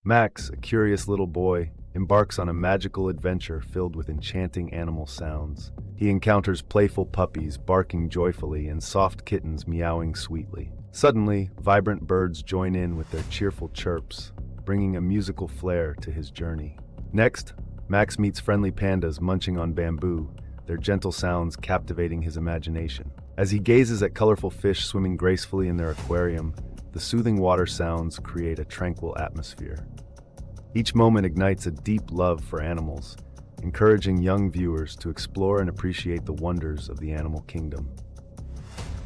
Max, a curious little boy, embarks on a magical adventure filled with enchanting animal sounds. He encounters playful puppies barking joyfully and soft kittens meowing sweetly. Suddenly, vibrant birds join in with their cheerful chirps, bringing a musical flair to his journey. Next, Max meets friendly pandas munching on bamboo, their gentle sounds captivating his imagination. As he gazes at colorful fish swimming gracefully in their aquarium, the soothing water sounds create a tranquil atmosphere. Each moment ignites a deep love for animals, encouraging young viewers to explore and appreciate the wonders of the animal kingdom.